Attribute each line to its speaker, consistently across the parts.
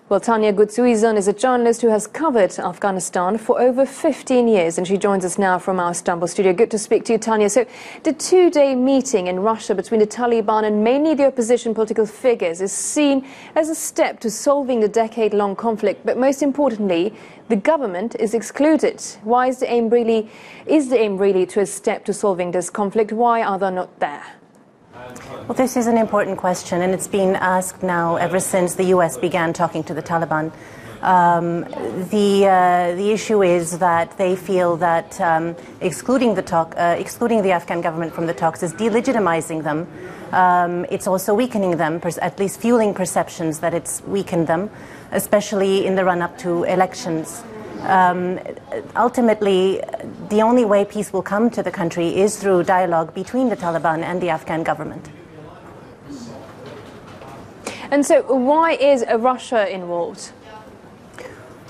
Speaker 1: Well, Tanya Goudsouzian is a journalist who has covered Afghanistan for over 15 years, and she joins us now from our Istanbul studio. Good to speak to you, Tanya. So, the two-day meeting in Russia between the Taliban and mainly the opposition political figures is seen as a step to solving the decade-long conflict, but most importantly, the government is excluded. Why is the aim really to a step to solving this conflict? Why are they not there?
Speaker 2: Well, this is an important question, and it's been asked now ever since the U.S. began talking to the Taliban. The issue is that they feel that excluding the Afghan government from the talks is delegitimizing them. It's also weakening them, at least fueling perceptions that it's weakened them, especially in the run-up to elections. Ultimately, the only way peace will come to the country is through dialogue between the Taliban and the Afghan government.
Speaker 1: And so why is Russia involved?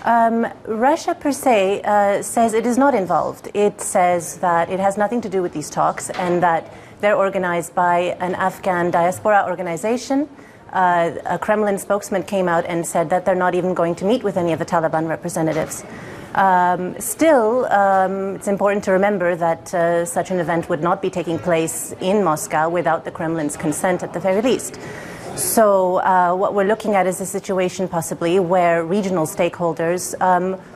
Speaker 2: Russia per se says it is not involved. It says that it has nothing to do with these talks and that they're organized by an Afghan diaspora organization. A Kremlin spokesman came out and said that they're not even going to meet with any of the Taliban representatives. Still, it's important to remember that such an event would not be taking place in Moscow without the Kremlin's consent at the very least. So what we're looking at is a situation possibly where regional stakeholders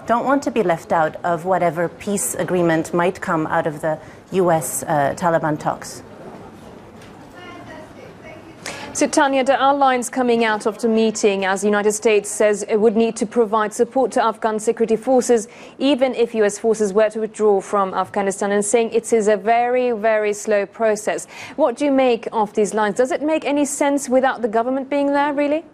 Speaker 2: don't want to be left out of whatever peace agreement might come out of the U.S. Taliban talks.
Speaker 1: So, Tanya, there are lines coming out of the meeting as the United States says it would need to provide support to Afghan security forces, even if U.S. forces were to withdraw from Afghanistan, and saying it is a very, very slow process. What do you make of these lines? Does it make any sense without the government being there, really?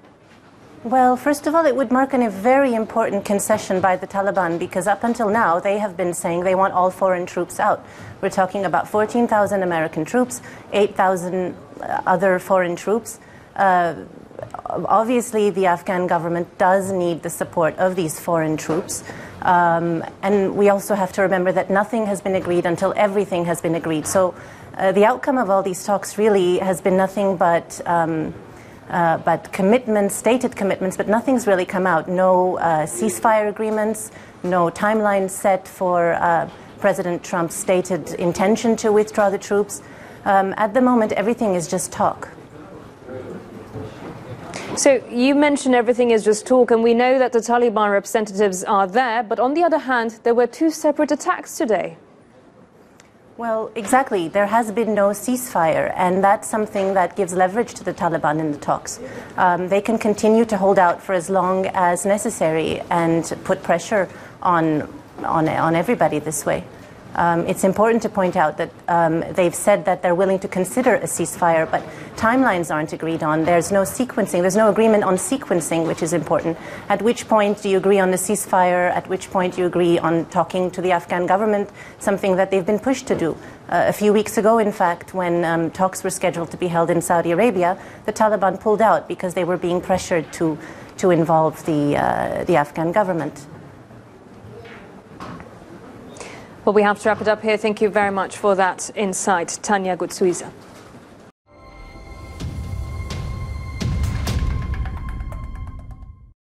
Speaker 2: Well, first of all, it would mark a very important concession by the Taliban, because up until now they have been saying they want all foreign troops out. We're talking about 14,000 American troops, 8,000 other foreign troops. Obviously, the Afghan government does need the support of these foreign troops. And we also have to remember that nothing has been agreed until everything has been agreed. So the outcome of all these talks really has been nothing but commitments, stated commitments, but nothing's really come out. No ceasefire agreements, no timeline set for President Trump's stated intention to withdraw the troops. At the moment, everything is just talk.
Speaker 1: So you mentioned everything is just talk, and we know that the Taliban representatives are there, but on the other hand, there were two separate attacks today.
Speaker 2: Well, exactly. There has been no ceasefire, and that's something that gives leverage to the Taliban in the talks. They can continue to hold out for as long as necessary and put pressure on everybody this way. It's important to point out that they've said that they're willing to consider a ceasefire, but timelines aren't agreed on. There's no sequencing. There's no agreement on sequencing, which is important. At which point do you agree on the ceasefire? At which point do you agree on talking to the Afghan government, something that they've been pushed to do? A few weeks ago, in fact, when talks were scheduled to be held in Saudi Arabia, the Taliban pulled out because they were being pressured to involve the Afghan government.
Speaker 1: Well, we have to wrap it up here. Thank you very much for that insight, Tanya Goudsouzian.